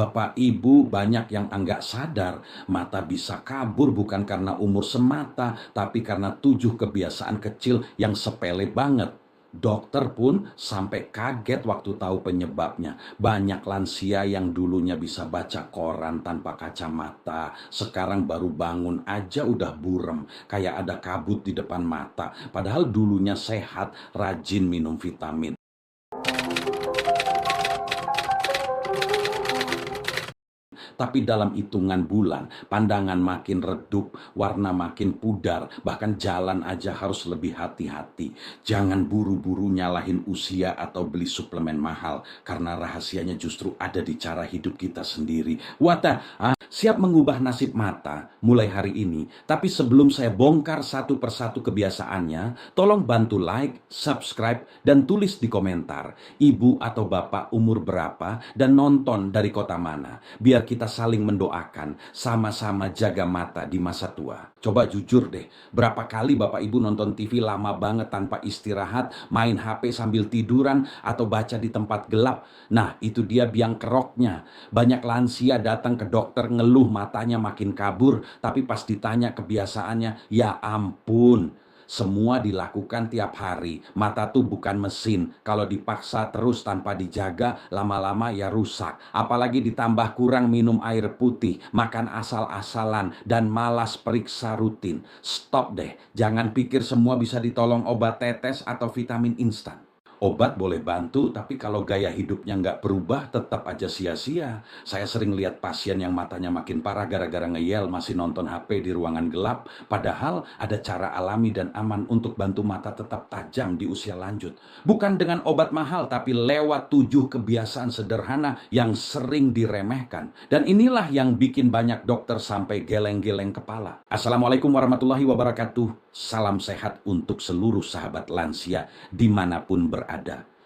Bapak Ibu banyak yang nggak sadar mata bisa kabur bukan karena umur semata, tapi karena 7 kebiasaan kecil yang sepele banget. Dokter pun sampai kaget waktu tahu penyebabnya. Banyak lansia yang dulunya bisa baca koran tanpa kacamata, sekarang baru bangun aja udah burem, kayak ada kabut di depan mata. Padahal dulunya sehat, rajin minum vitamin. Tapi dalam hitungan bulan, pandangan makin redup, warna makin pudar, bahkan jalan aja harus lebih hati-hati. Jangan buru-buru nyalahin usia atau beli suplemen mahal, karena rahasianya justru ada di cara hidup kita sendiri. Wadah, siap mengubah nasib mata mulai hari ini. Tapi sebelum saya bongkar satu persatu kebiasaannya, tolong bantu like, subscribe, dan tulis di komentar ibu atau bapak umur berapa dan nonton dari kota mana, biar kita saling mendoakan, sama-sama jaga mata di masa tua. Coba jujur deh, berapa kali bapak ibu nonton TV lama banget tanpa istirahat, main HP sambil tiduran, atau baca di tempat gelap? Nah, itu dia biang keroknya. Banyak lansia datang ke dokter ngeluh matanya makin kabur, tapi pas ditanya kebiasaannya, ya ampun, semua dilakukan tiap hari. Mata tuh bukan mesin. Kalau dipaksa terus tanpa dijaga, lama-lama ya rusak. Apalagi ditambah kurang minum air putih, makan asal-asalan, dan malas periksa rutin. Stop deh. Jangan pikir semua bisa ditolong obat tetes atau vitamin instan. Obat boleh bantu, tapi kalau gaya hidupnya nggak berubah, tetap aja sia-sia. Saya sering lihat pasien yang matanya makin parah gara-gara ngeyel masih nonton HP di ruangan gelap, padahal ada cara alami dan aman untuk bantu mata tetap tajam di usia lanjut. Bukan dengan obat mahal, tapi lewat 7 kebiasaan sederhana yang sering diremehkan. Dan inilah yang bikin banyak dokter sampai geleng-geleng kepala. Assalamualaikum warahmatullahi wabarakatuh. Salam sehat untuk seluruh sahabat lansia dimanapun berada.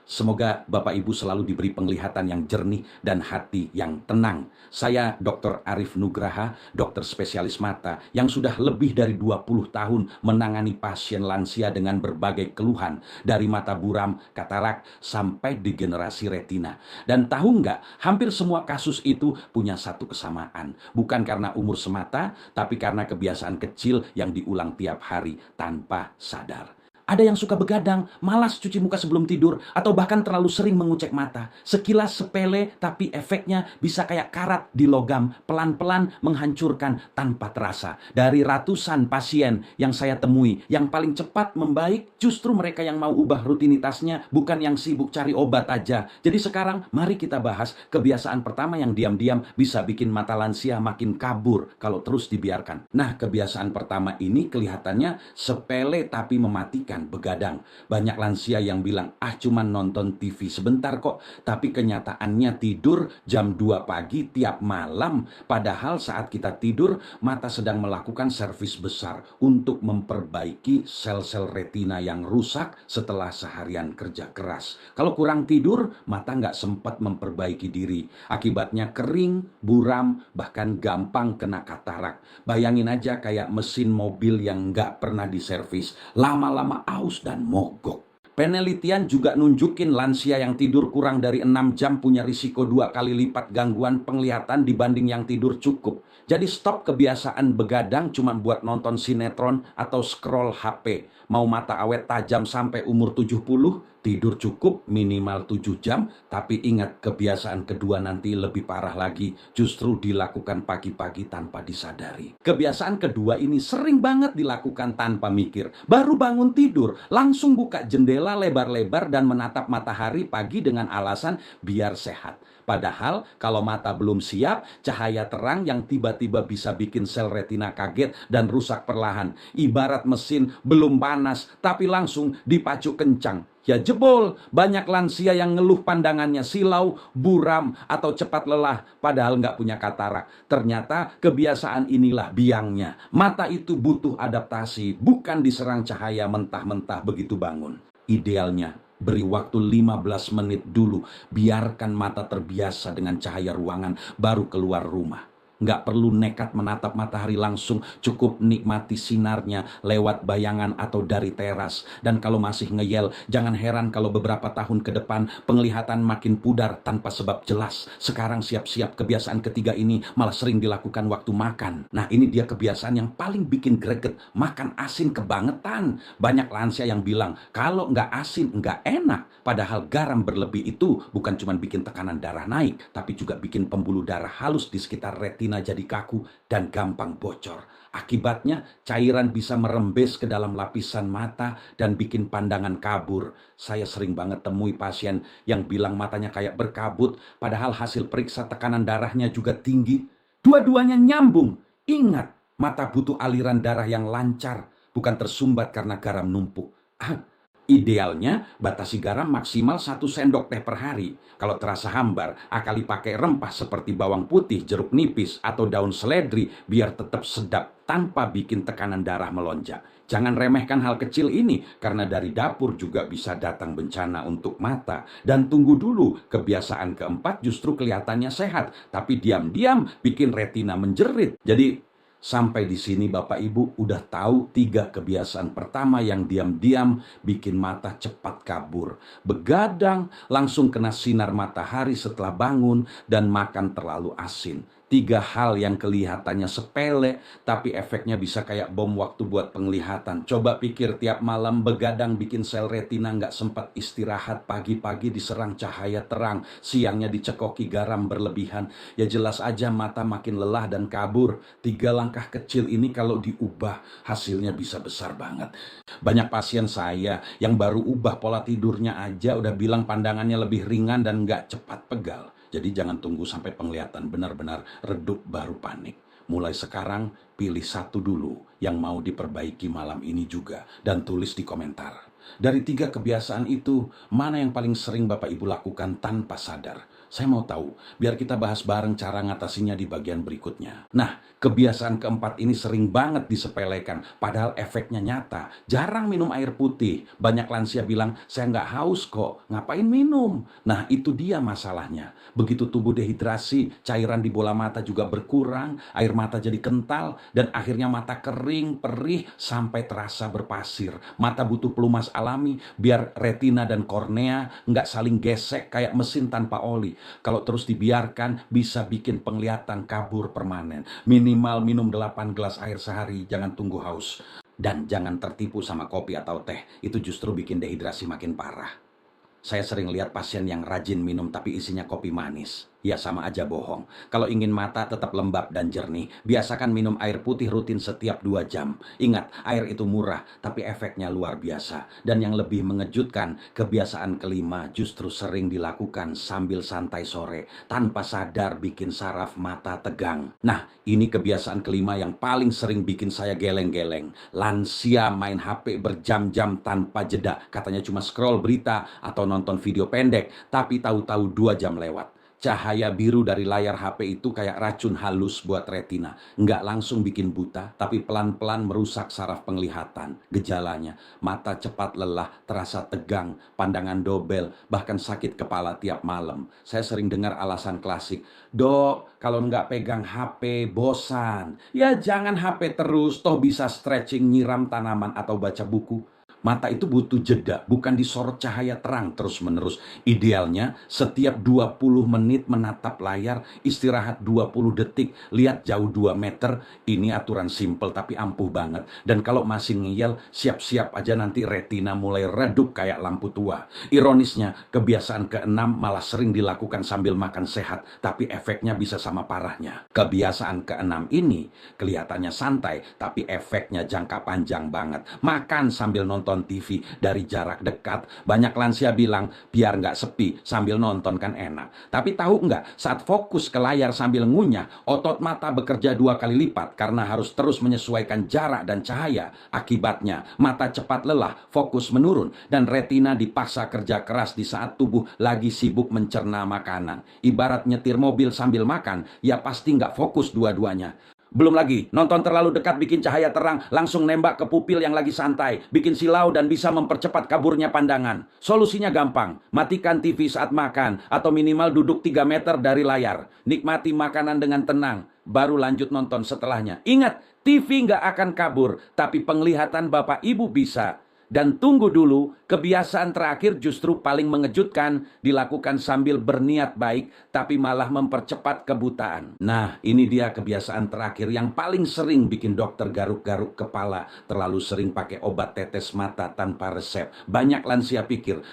Semoga Bapak Ibu selalu diberi penglihatan yang jernih dan hati yang tenang. Saya Dr. Arif Nugraha, dokter spesialis mata yang sudah lebih dari 20 tahun menangani pasien lansia dengan berbagai keluhan, dari mata buram, katarak, sampai degenerasi retina. Dan tahu nggak, hampir semua kasus itu punya satu kesamaan. Bukan karena umur semata, tapi karena kebiasaan kecil yang diulang tiap hari tanpa sadar. Ada yang suka begadang, malas cuci muka sebelum tidur, atau bahkan terlalu sering mengucek mata. Sekilas sepele, tapi efeknya bisa kayak karat di logam, pelan-pelan menghancurkan tanpa terasa. Dari ratusan pasien yang saya temui, yang paling cepat membaik justru mereka yang mau ubah rutinitasnya, bukan yang sibuk cari obat aja. Jadi sekarang mari kita bahas kebiasaan pertama yang diam-diam bisa bikin mata lansia makin kabur kalau terus dibiarkan. Nah, kebiasaan pertama ini kelihatannya sepele tapi mematikan. Begadang. Banyak lansia yang bilang, cuman nonton TV sebentar kok. Tapi kenyataannya tidur jam 2 pagi tiap malam. Padahal saat kita tidur, mata sedang melakukan servis besar untuk memperbaiki sel-sel retina yang rusak setelah seharian kerja keras. Kalau kurang tidur, mata nggak sempat memperbaiki diri. Akibatnya kering, buram, bahkan gampang kena katarak. Bayangin aja kayak mesin mobil yang nggak pernah diservis. Lama-lama aus dan mogok. Penelitian juga nunjukin lansia yang tidur kurang dari 6 jam punya risiko 2 kali lipat gangguan penglihatan dibanding yang tidur cukup. Jadi stop kebiasaan begadang cuma buat nonton sinetron atau scroll HP. Mau mata awet tajam sampai umur 70, tidur cukup minimal 7 jam, tapi ingat kebiasaan kedua nanti lebih parah lagi, justru dilakukan pagi-pagi tanpa disadari. Kebiasaan kedua ini sering banget dilakukan tanpa mikir. Baru bangun tidur, langsung buka jendela lebar-lebar dan menatap matahari pagi dengan alasan biar sehat. Padahal kalau mata belum siap, cahaya terang yang tiba-tiba bisa bikin sel retina kaget dan rusak perlahan. Ibarat mesin belum panas, tapi langsung dipacu kencang. Ya jebol, banyak lansia yang ngeluh pandangannya silau, buram, atau cepat lelah, padahal nggak punya katarak. Ternyata kebiasaan inilah biangnya. Mata itu butuh adaptasi, bukan diserang cahaya mentah-mentah begitu bangun. Idealnya, beri waktu 15 menit dulu, biarkan mata terbiasa dengan cahaya ruangan, baru keluar rumah. Nggak perlu nekat menatap matahari langsung, cukup nikmati sinarnya lewat bayangan atau dari teras. Dan kalau masih ngeyel, jangan heran kalau beberapa tahun ke depan penglihatan makin pudar tanpa sebab jelas. Sekarang siap-siap kebiasaan ketiga ini malah sering dilakukan waktu makan. Nah, ini dia kebiasaan yang paling bikin greget, makan asin kebangetan. Banyak lansia yang bilang, kalau nggak asin nggak enak. Padahal garam berlebih itu bukan cuma bikin tekanan darah naik, tapi juga bikin pembuluh darah halus di sekitar retina jadi kaku dan gampang bocor. Akibatnya, cairan bisa merembes ke dalam lapisan mata dan bikin pandangan kabur. Saya sering banget temui pasien yang bilang matanya kayak berkabut, padahal hasil periksa tekanan darahnya juga tinggi. Dua-duanya nyambung. Ingat, mata butuh aliran darah yang lancar, bukan tersumbat karena garam numpuk. Idealnya, batasi garam maksimal 1 sendok teh per hari. Kalau terasa hambar, akali pakai rempah seperti bawang putih, jeruk nipis, atau daun seledri biar tetap sedap tanpa bikin tekanan darah melonjak. Jangan remehkan hal kecil ini, karena dari dapur juga bisa datang bencana untuk mata. Dan tunggu dulu, kebiasaan keempat justru kelihatannya sehat, tapi diam-diam bikin retina menjerit. Jadi, sampai di sini Bapak Ibu udah tahu 3 kebiasaan pertama yang diam-diam bikin mata cepat kabur. Begadang, langsung kena sinar matahari setelah bangun, dan makan terlalu asin. 3 hal yang kelihatannya sepele, tapi efeknya bisa kayak bom waktu buat penglihatan. Coba pikir tiap malam begadang bikin sel retina nggak sempat istirahat, pagi-pagi diserang cahaya terang, siangnya dicekoki garam berlebihan. Ya jelas aja mata makin lelah dan kabur. 3 langkah kecil ini kalau diubah, hasilnya bisa besar banget. Banyak pasien saya yang baru ubah pola tidurnya aja udah bilang pandangannya lebih ringan dan nggak cepat pegal. Jadi jangan tunggu sampai penglihatan benar-benar redup baru panik. Mulai sekarang pilih 1 dulu yang mau diperbaiki malam ini juga, dan tulis di komentar. Dari 3 kebiasaan itu, mana yang paling sering Bapak Ibu lakukan tanpa sadar? Saya mau tahu, biar kita bahas bareng cara ngatasinya di bagian berikutnya. Nah, kebiasaan keempat ini sering banget disepelekan, padahal efeknya nyata. Jarang minum air putih. Banyak lansia bilang, saya nggak haus kok, ngapain minum? Nah, itu dia masalahnya. Begitu tubuh dehidrasi, cairan di bola mata juga berkurang, air mata jadi kental, dan akhirnya mata kering, perih, sampai terasa berpasir. Mata butuh pelumas alami, biar retina dan kornea nggak saling gesek kayak mesin tanpa oli. Kalau terus dibiarkan, bisa bikin penglihatan kabur permanen. Minimal minum 8 gelas air sehari, jangan tunggu haus. Dan jangan tertipu sama kopi atau teh, itu justru bikin dehidrasi makin parah. Saya sering lihat pasien yang rajin minum tapi isinya kopi manis. Ya sama aja bohong. Kalau ingin mata tetap lembab dan jernih, biasakan minum air putih rutin setiap 2 jam. Ingat, air itu murah, tapi efeknya luar biasa. Dan yang lebih mengejutkan, kebiasaan kelima justru sering dilakukan sambil santai sore, tanpa sadar bikin saraf mata tegang. Nah, ini kebiasaan kelima yang paling sering bikin saya geleng-geleng. Lansia main HP berjam-jam tanpa jeda. Katanya cuma scroll berita atau nonton video pendek, tapi tahu-tahu 2 jam lewat. Cahaya biru dari layar HP itu kayak racun halus buat retina. Nggak langsung bikin buta, tapi pelan-pelan merusak saraf penglihatan. Gejalanya, mata cepat lelah, terasa tegang, pandangan dobel, bahkan sakit kepala tiap malam. Saya sering dengar alasan klasik, "Dok, kalau nggak pegang HP, bosan." Ya jangan HP terus, toh bisa stretching, nyiram tanaman, atau baca buku. Mata itu butuh jeda, bukan disorot cahaya terang terus-menerus. Idealnya setiap 20 menit menatap layar, istirahat 20 detik, lihat jauh 2 meter. Ini aturan simple tapi ampuh banget. Dan kalau masih ngeyel, siap-siap aja nanti retina mulai redup kayak lampu tua. Ironisnya, kebiasaan keenam malah sering dilakukan sambil makan sehat, tapi efeknya bisa sama parahnya. Kebiasaan keenam ini kelihatannya santai, tapi efeknya jangka panjang banget. Makan sambil nonton TV dari jarak dekat. Banyak lansia bilang, biar nggak sepi sambil nonton kan enak. Tapi tahu nggak, saat fokus ke layar sambil ngunyah, otot mata bekerja 2 kali lipat karena harus terus menyesuaikan jarak dan cahaya. Akibatnya, mata cepat lelah, fokus menurun, dan retina dipaksa kerja keras di saat tubuh lagi sibuk mencerna makanan. Ibarat nyetir mobil sambil makan, ya pasti nggak fokus dua-duanya. Belum lagi, nonton terlalu dekat bikin cahaya terang, langsung nembak ke pupil yang lagi santai, bikin silau dan bisa mempercepat kaburnya pandangan. Solusinya gampang, matikan TV saat makan, atau minimal duduk 3 meter dari layar. Nikmati makanan dengan tenang, baru lanjut nonton setelahnya. Ingat, TV nggak akan kabur, tapi penglihatan Bapak Ibu bisa. Dan tunggu dulu, kebiasaan terakhir justru paling mengejutkan, dilakukan sambil berniat baik, tapi malah mempercepat kebutaan. Nah, ini dia kebiasaan terakhir yang paling sering bikin dokter garuk-garuk kepala, terlalu sering pakai obat tetes mata tanpa resep. Banyak lansia pikir,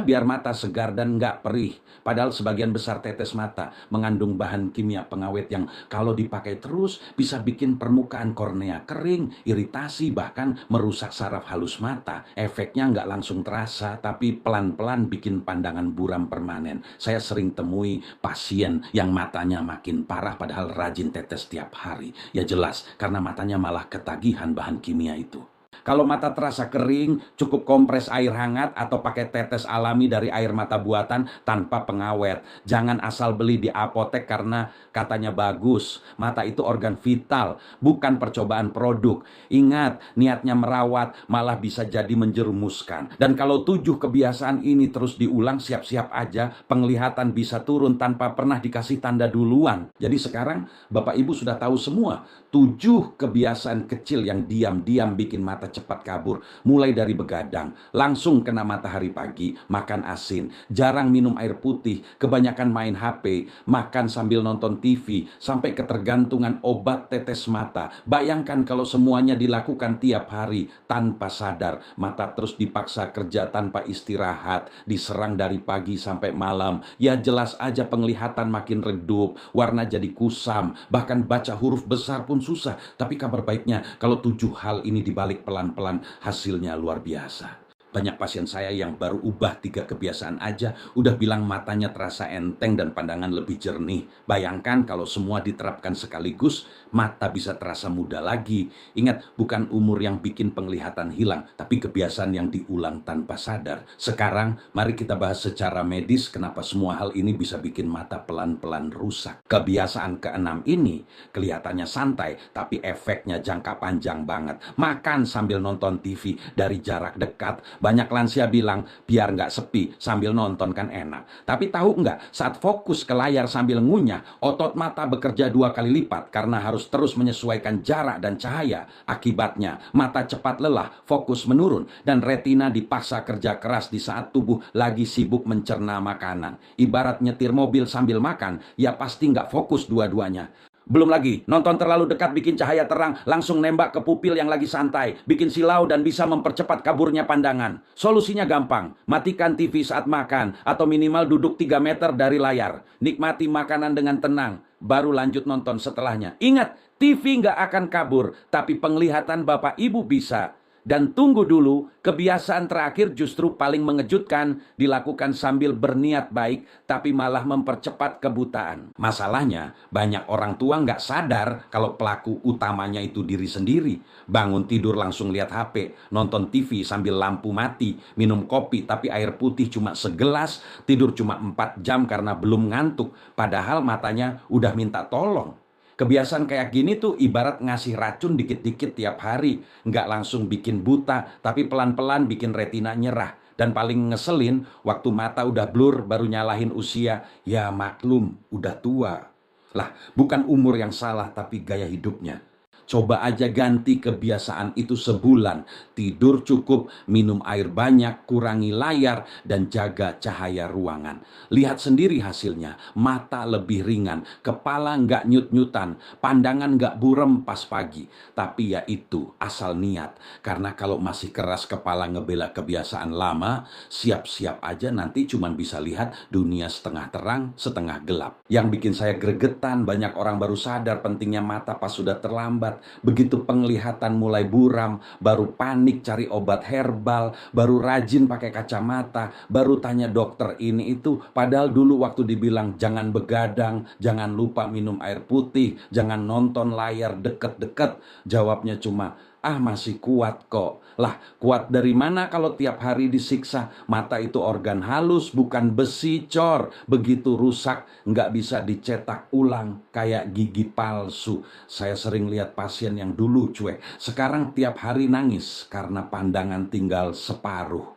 biar mata segar dan nggak perih. Padahal sebagian besar tetes mata mengandung bahan kimia pengawet yang kalau dipakai terus bisa bikin permukaan kornea kering, iritasi, bahkan merusak saraf halus mata. Efeknya nggak langsung terasa, tapi pelan-pelan bikin pandangan buram permanen. Saya sering temui pasien yang matanya makin parah padahal rajin tetes tiap hari. Ya jelas, karena matanya malah ketagihan bahan kimia itu. Kalau mata terasa kering, cukup kompres air hangat atau pakai tetes alami dari air mata buatan tanpa pengawet. Jangan asal beli di apotek karena katanya bagus. Mata itu organ vital, bukan percobaan produk. Ingat, niatnya merawat malah bisa jadi menjerumuskan. Dan kalau 7 kebiasaan ini terus diulang, siap-siap aja penglihatan bisa turun tanpa pernah dikasih tanda duluan. Jadi sekarang Bapak Ibu sudah tahu semua 7 kebiasaan kecil yang diam-diam bikin mata cepat kabur. Mulai dari begadang, langsung kena matahari pagi, makan asin, jarang minum air putih, kebanyakan main HP, makan sambil nonton TV, sampai ketergantungan obat tetes mata. Bayangkan kalau semuanya dilakukan tiap hari tanpa sadar. Mata terus dipaksa kerja tanpa istirahat, diserang dari pagi sampai malam. Ya jelas aja penglihatan makin redup, warna jadi kusam, bahkan baca huruf besar pun susah. Tapi kabar baiknya, kalau 7 hal ini dibalik pelan-pelan, hasilnya luar biasa. Banyak pasien saya yang baru ubah 3 kebiasaan aja udah bilang matanya terasa enteng dan pandangan lebih jernih. Bayangkan kalau semua diterapkan sekaligus, mata bisa terasa muda lagi. Ingat, bukan umur yang bikin penglihatan hilang, tapi kebiasaan yang diulang tanpa sadar. Sekarang, mari kita bahas secara medis kenapa semua hal ini bisa bikin mata pelan-pelan rusak. Kebiasaan ke-6 ini kelihatannya santai, tapi efeknya jangka panjang banget. Makan sambil nonton TV dari jarak dekat. Banyak lansia bilang, biar nggak sepi sambil nonton kan enak. Tapi tahu nggak, saat fokus ke layar sambil ngunyah, otot mata bekerja 2 kali lipat karena harus terus menyesuaikan jarak dan cahaya. Akibatnya, mata cepat lelah, fokus menurun, dan retina dipaksa kerja keras di saat tubuh lagi sibuk mencerna makanan. Ibarat nyetir mobil sambil makan, ya pasti nggak fokus dua-duanya. Belum lagi, nonton terlalu dekat bikin cahaya terang, langsung nembak ke pupil yang lagi santai, bikin silau dan bisa mempercepat kaburnya pandangan. Solusinya gampang, matikan TV saat makan, atau minimal duduk 3 meter dari layar. Nikmati makanan dengan tenang, baru lanjut nonton setelahnya. Ingat, TV nggak akan kabur, tapi penglihatan Bapak Ibu bisa. Dan tunggu dulu, kebiasaan terakhir justru paling mengejutkan, dilakukan sambil berniat baik, tapi malah mempercepat kebutaan. Masalahnya, banyak orang tua nggak sadar kalau pelaku utamanya itu diri sendiri. Bangun tidur langsung lihat HP, nonton TV sambil lampu mati, minum kopi tapi air putih cuma segelas, tidur cuma 4 jam karena belum ngantuk, padahal matanya udah minta tolong. Kebiasaan kayak gini tuh ibarat ngasih racun dikit-dikit tiap hari. Nggak langsung bikin buta, tapi pelan-pelan bikin retina nyerah. Dan paling ngeselin, waktu mata udah blur baru nyalahin usia. Ya maklum, udah tua. Lah, bukan umur yang salah, tapi gaya hidupnya. Coba aja ganti kebiasaan itu sebulan. Tidur cukup, minum air banyak, kurangi layar, dan jaga cahaya ruangan. Lihat sendiri hasilnya. Mata lebih ringan, kepala nggak nyut-nyutan, pandangan nggak burem pas pagi. Tapi ya itu, asal niat. Karena kalau masih keras kepala ngebela kebiasaan lama, siap-siap aja nanti cuman bisa lihat dunia setengah terang, setengah gelap. Yang bikin saya gregetan, banyak orang baru sadar pentingnya mata pas sudah terlambat. Begitu penglihatan mulai buram, baru panik cari obat herbal, baru rajin pakai kacamata, baru tanya dokter ini itu. Padahal dulu waktu dibilang jangan begadang, jangan lupa minum air putih, jangan nonton layar deket-deket, jawabnya cuma Ah, masih kuat kok. Lah, kuat dari mana kalau tiap hari disiksa? Mata itu organ halus, bukan besi, cor. Begitu rusak, nggak bisa dicetak ulang, kayak gigi palsu. Saya sering lihat pasien yang dulu cuek, sekarang tiap hari nangis karena pandangan tinggal separuh.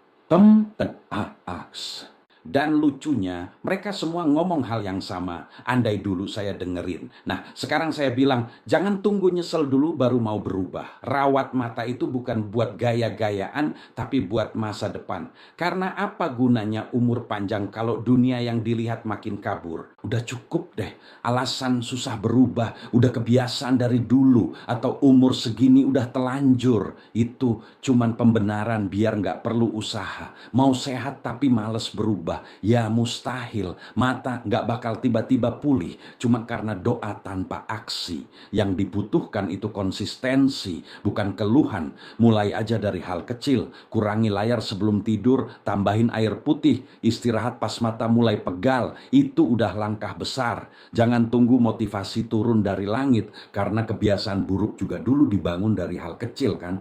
Aks. Dan lucunya, mereka semua ngomong hal yang sama. Andai dulu saya dengerin. Nah, sekarang saya bilang, jangan tunggu nyesel dulu baru mau berubah. Rawat mata itu bukan buat gaya-gayaan, tapi buat masa depan. Karena apa gunanya umur panjang kalau dunia yang dilihat makin kabur? Udah cukup deh. Alasan susah berubah, udah kebiasaan dari dulu, atau umur segini udah telanjur. Itu cuman pembenaran biar nggak perlu usaha. Mau sehat tapi males berubah. Ya mustahil, mata nggak bakal tiba-tiba pulih cuma karena doa tanpa aksi. Yang dibutuhkan itu konsistensi, bukan keluhan. Mulai aja dari hal kecil, kurangi layar sebelum tidur, tambahin air putih, istirahat pas mata mulai pegal, itu udah langkah besar. Jangan tunggu motivasi turun dari langit, karena kebiasaan buruk juga dulu dibangun dari hal kecil kan.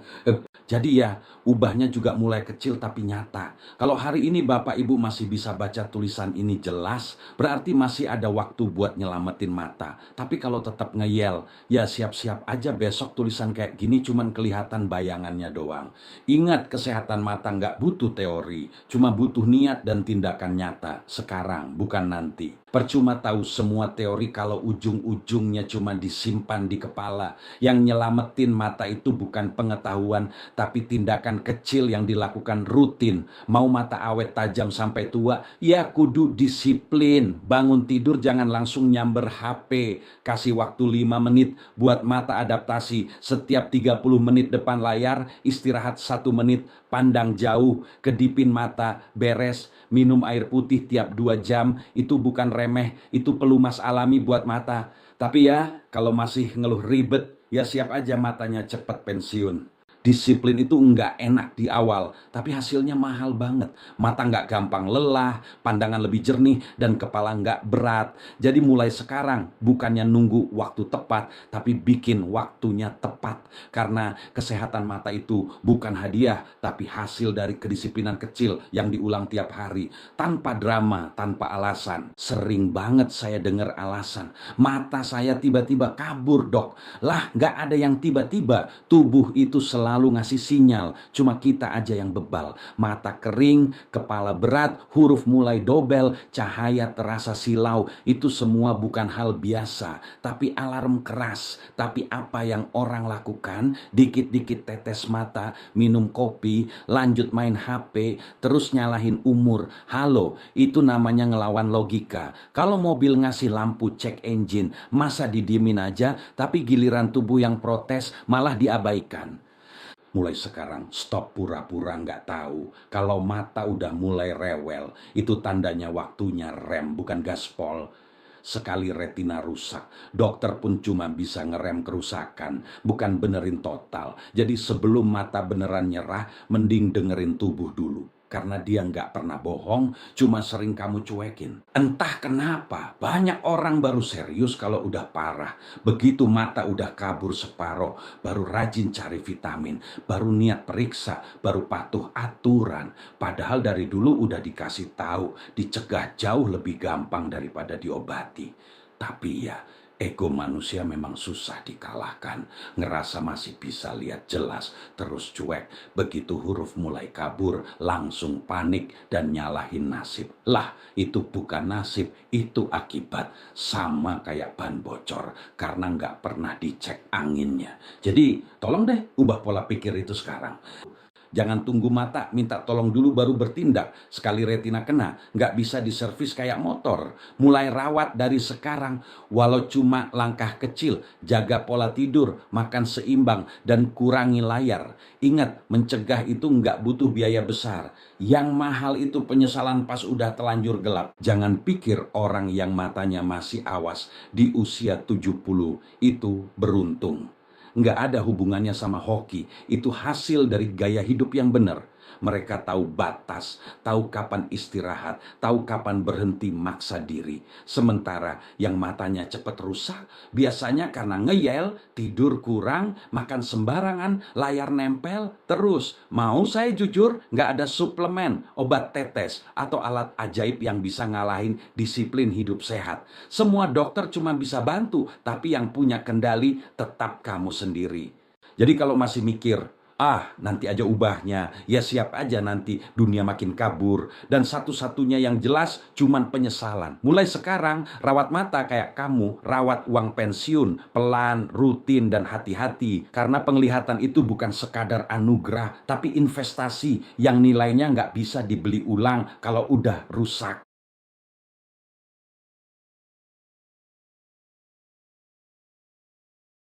Jadi ya, ubahnya juga mulai kecil tapi nyata. Kalau hari ini Bapak Ibu masih bisa baca tulisan ini jelas, berarti masih ada waktu buat nyelamatin mata. Tapi kalau tetap ngeyel, ya siap-siap aja besok tulisan kayak gini cuman kelihatan bayangannya doang. Ingat, kesehatan mata nggak butuh teori, cuma butuh niat dan tindakan nyata. Sekarang, bukan nanti. Percuma tahu semua teori kalau ujung-ujungnya cuma disimpan di kepala. Yang nyelamatin mata itu bukan pengetahuan, tapi tindakan kecil yang dilakukan rutin. Mau mata awet tajam sampai tua, ya kudu disiplin. Bangun tidur jangan langsung nyamber HP. Kasih waktu 5 menit buat mata adaptasi. Setiap 30 menit depan layar, istirahat 1 menit, pandang jauh, kedipin mata, beres. Minum air putih tiap 2 jam, itu bukan remeh, itu pelumas alami buat mata. Tapi ya, kalau masih ngeluh ribet, ya siap aja matanya cepat pensiun. Disiplin itu nggak enak di awal, tapi hasilnya mahal banget. Mata nggak gampang lelah, pandangan lebih jernih, dan kepala nggak berat. Jadi mulai sekarang, bukannya nunggu waktu tepat, tapi bikin waktunya tepat. Karena kesehatan mata itu bukan hadiah, tapi hasil dari kedisiplinan kecil yang diulang tiap hari. Tanpa drama, tanpa alasan. Sering banget saya dengar alasan, mata saya tiba-tiba kabur dok. Lah, nggak ada yang tiba-tiba. Tubuh itu selalu ngasih sinyal, cuma kita aja yang bebal. Mata kering, kepala berat, huruf mulai dobel, cahaya terasa silau. Itu semua bukan hal biasa, tapi alarm keras. Tapi apa yang orang lakukan? Dikit-dikit tetes mata, minum kopi, lanjut main HP, terus nyalahin umur. Halo, itu namanya ngelawan logika. Kalau mobil ngasih lampu cek engine, masa didiemin aja, tapi giliran tubuh yang protes malah diabaikan. Mulai sekarang stop pura-pura nggak tahu. Kalau mata udah mulai rewel, itu tandanya waktunya rem, bukan gaspol. Sekali retina rusak, dokter pun cuma bisa ngerem kerusakan, bukan benerin total. Jadi sebelum mata beneran nyerah, mending dengerin tubuh dulu. Karena dia nggak pernah bohong, cuma sering kamu cuekin. Entah kenapa, banyak orang baru serius kalau udah parah. Begitu mata udah kabur separoh, baru rajin cari vitamin, baru niat periksa, baru patuh aturan. Padahal dari dulu udah dikasih tahu, dicegah jauh lebih gampang daripada diobati. Tapi ya, ego manusia memang susah dikalahkan. Ngerasa masih bisa lihat jelas, terus cuek. Begitu huruf mulai kabur, langsung panik dan nyalahin nasib. Lah, itu bukan nasib, itu akibat. Sama kayak ban bocor, karena nggak pernah dicek anginnya. Jadi, tolong deh ubah pola pikir itu sekarang. Jangan tunggu mata, minta tolong dulu baru bertindak. Sekali retina kena, nggak bisa diservis kayak motor. Mulai rawat dari sekarang, walau cuma langkah kecil. Jaga pola tidur, makan seimbang, dan kurangi layar. Ingat, mencegah itu nggak butuh biaya besar. Yang mahal itu penyesalan pas udah telanjur gelap. Jangan pikir orang yang matanya masih awas di usia 70 itu beruntung. Nggak ada hubungannya sama hoki. Itu hasil dari gaya hidup yang benar. Mereka tahu batas, tahu kapan istirahat, tahu kapan berhenti maksa diri. Sementara yang matanya cepat rusak, biasanya karena ngeyel, tidur kurang, makan sembarangan, layar nempel, terus. Mau saya jujur, nggak ada suplemen, obat tetes, atau alat ajaib yang bisa ngalahin disiplin hidup sehat. Semua dokter cuma bisa bantu, tapi yang punya kendali tetap kamu sendiri. Jadi kalau masih mikir, nanti aja ubahnya, ya siap aja nanti dunia makin kabur. Dan satu-satunya yang jelas cuman penyesalan. Mulai sekarang, rawat mata kayak kamu, rawat uang pensiun, pelan, rutin, dan hati-hati. Karena penglihatan itu bukan sekadar anugerah, tapi investasi yang nilainya nggak bisa dibeli ulang kalau udah rusak.